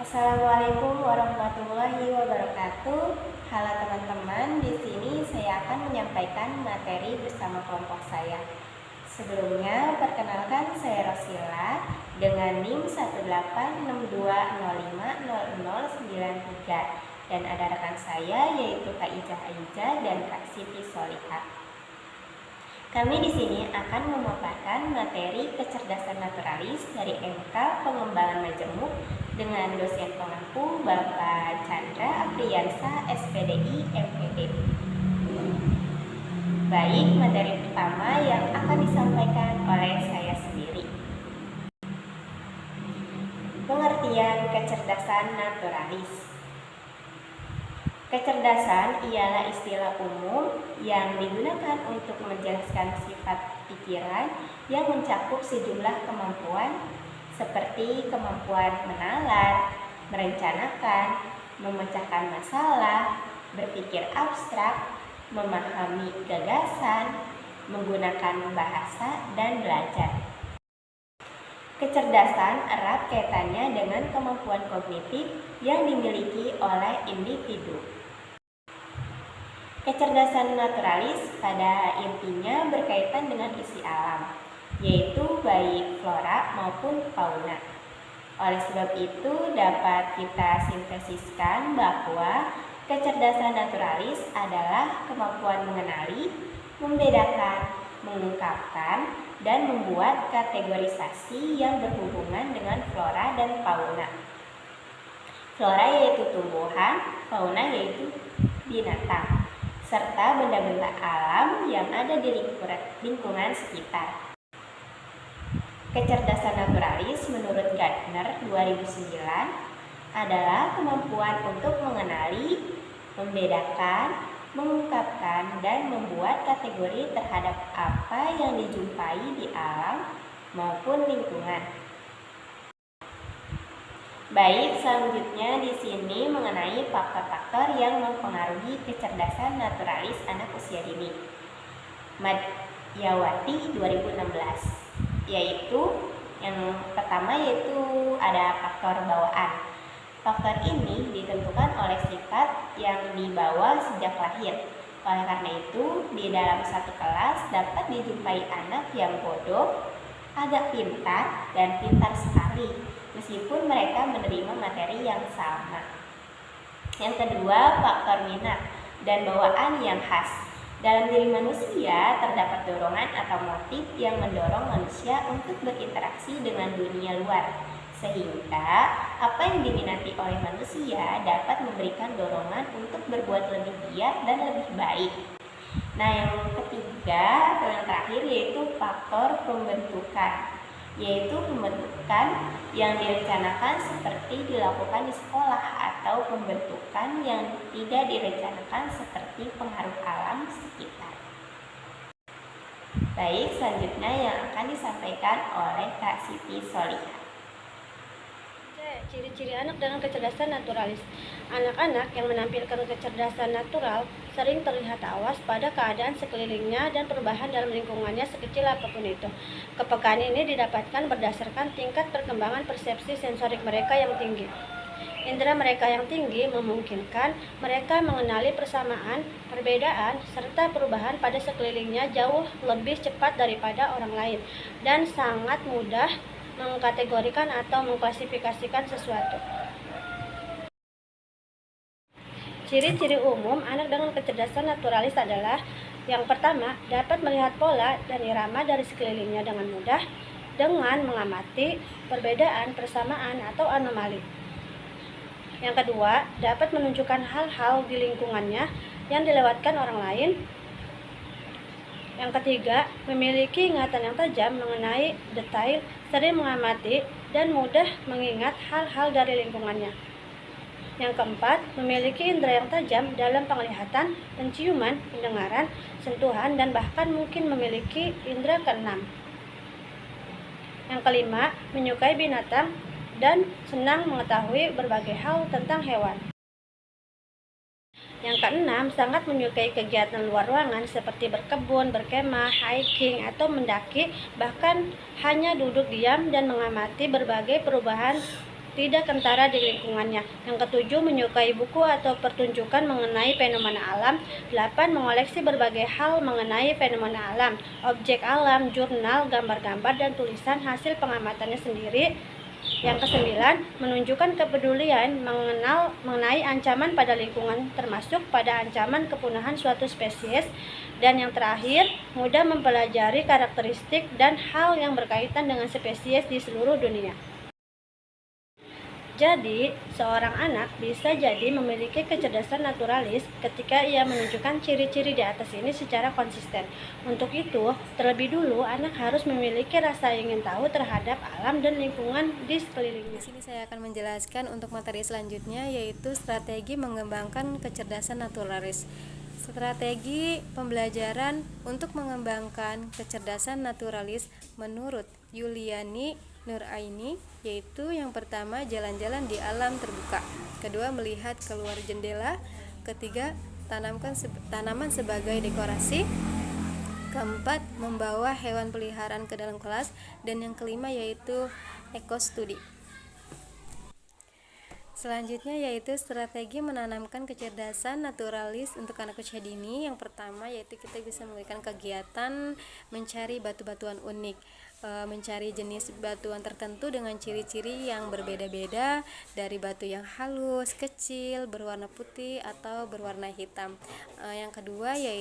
Assalamualaikum warahmatullahi wabarakatuh. Halo teman-teman, di sini saya akan menyampaikan materi bersama kelompok saya. Sebelumnya, perkenalkan saya Rosila dengan NIM 18620500093 dan ada rekan saya yaitu Kak Ijah Aiza dan Kak Siti Solihah. Kami di sini akan memaparkan materi kecerdasan naturalis dari MK Pengembangan Majemuk dengan dosen pengampu Bapak Chandra Apriyansa, SPDI, MPD. Baik, materi pertama yang akan disampaikan oleh saya sendiri. Pengertian kecerdasan naturalis. Kecerdasan ialah istilah umum yang digunakan untuk menjelaskan sifat pikiran yang mencakup sejumlah kemampuan seperti kemampuan menalar, merencanakan, memecahkan masalah, berpikir abstrak, memahami gagasan, menggunakan bahasa, dan belajar. Kecerdasan erat kaitannya dengan kemampuan kognitif yang dimiliki oleh individu. Kecerdasan naturalis pada intinya berkaitan dengan isi alam, yaitu baik flora maupun fauna. Oleh sebab itu dapat kita sintesiskan bahwa kecerdasan naturalis adalah kemampuan mengenali, membedakan, mengungkapkan, dan membuat kategorisasi yang berhubungan dengan flora dan fauna. Flora yaitu tumbuhan, fauna yaitu binatang, serta benda-benda alam yang ada di lingkungan sekitar. Kecerdasan naturalis menurut Gardner 2009 adalah kemampuan untuk mengenali, membedakan, mengungkapkan, dan membuat kategori terhadap apa yang dijumpai di alam maupun lingkungan. Baik, selanjutnya di sini mengenai faktor-faktor yang mempengaruhi kecerdasan naturalis anak usia dini. Madyawati 2016, yaitu yang pertama yaitu ada faktor bawaan. Faktor ini ditentukan oleh sifat yang dibawa sejak lahir. Oleh karena itu, di dalam satu kelas dapat dijumpai anak yang bodoh, agak pintar, dan pintar sekali, meskipun mereka menerima materi yang sama. Yang kedua, faktor minat dan bawaan yang khas. Dalam diri manusia terdapat dorongan atau motif yang mendorong manusia untuk berinteraksi dengan dunia luar, sehingga apa yang diminati oleh manusia dapat memberikan dorongan untuk berbuat lebih giat dan lebih baik. Nah, yang ketiga atau yang terakhir yaitu faktor pembentukan, yaitu pembentukan yang direncanakan seperti dilakukan di sekolah atau pembentukan yang tidak direncanakan seperti pengaruh alam sekitar. Baik, selanjutnya yang akan disampaikan oleh Kak Siti Solihah. Ciri-ciri anak dengan kecerdasan naturalis. Anak-anak yang menampilkan kecerdasan natural sering terlihat awas pada keadaan sekelilingnya dan perubahan dalam lingkungannya sekecil apapun itu. Kepekaan ini didapatkan berdasarkan tingkat perkembangan persepsi sensorik mereka yang tinggi. Indera mereka yang tinggi memungkinkan mereka mengenali persamaan, perbedaan, serta perubahan pada sekelilingnya jauh lebih cepat daripada orang lain dan sangat mudah mengkategorikan atau mengklasifikasikan sesuatu. Ciri-ciri umum anak dengan kecerdasan naturalis adalah: yang pertama, dapat melihat pola dan irama dari sekelilingnya dengan mudah dengan mengamati perbedaan, persamaan, atau anomali. Yang kedua, dapat menunjukkan hal-hal di lingkungannya yang dilewatkan orang lain. Yang ketiga, memiliki ingatan yang tajam mengenai detail, sering mengamati, dan mudah mengingat hal-hal dari lingkungannya. Yang keempat, memiliki indera yang tajam dalam penglihatan, penciuman, pendengaran, sentuhan, dan bahkan mungkin memiliki indera keenam. Yang kelima, menyukai binatang dan senang mengetahui berbagai hal tentang hewan. Yang keenam, sangat menyukai kegiatan luar ruangan seperti berkebun, berkemah, hiking, atau mendaki, bahkan hanya duduk diam dan mengamati berbagai perubahan tidak kentara di lingkungannya. Yang ketujuh, menyukai buku atau pertunjukan mengenai fenomena alam. 8. Mengoleksi berbagai hal mengenai fenomena alam, objek alam, jurnal, gambar-gambar, dan tulisan hasil pengamatannya sendiri. Yang kesembilan, menunjukkan kepedulian mengenai ancaman pada lingkungan, termasuk pada ancaman kepunahan suatu spesies. Dan yang terakhir, mudah mempelajari karakteristik dan hal yang berkaitan dengan spesies di seluruh dunia. Jadi, seorang anak bisa jadi memiliki kecerdasan naturalis ketika ia menunjukkan ciri-ciri di atas ini secara konsisten. Untuk itu, terlebih dulu anak harus memiliki rasa ingin tahu terhadap alam dan lingkungan di sekelilingnya. Di sini saya akan menjelaskan untuk materi selanjutnya, yaitu strategi mengembangkan kecerdasan naturalis. Strategi pembelajaran untuk mengembangkan kecerdasan naturalis menurut Yuliani Nuraini, yaitu yang pertama, jalan-jalan di alam terbuka. Kedua, melihat keluar jendela. Ketiga, tanaman sebagai dekorasi. Keempat, membawa hewan peliharaan ke dalam kelas. Dan yang kelima yaitu ekostudi. Selanjutnya yaitu strategi menanamkan kecerdasan naturalis untuk anak usia dini. Yang pertama yaitu kita bisa melakukan kegiatan mencari batu-batuan unik, mencari jenis batuan tertentu dengan ciri-ciri yang berbeda-beda, dari batu yang halus, kecil, berwarna putih atau berwarna hitam. Yang kedua yaitu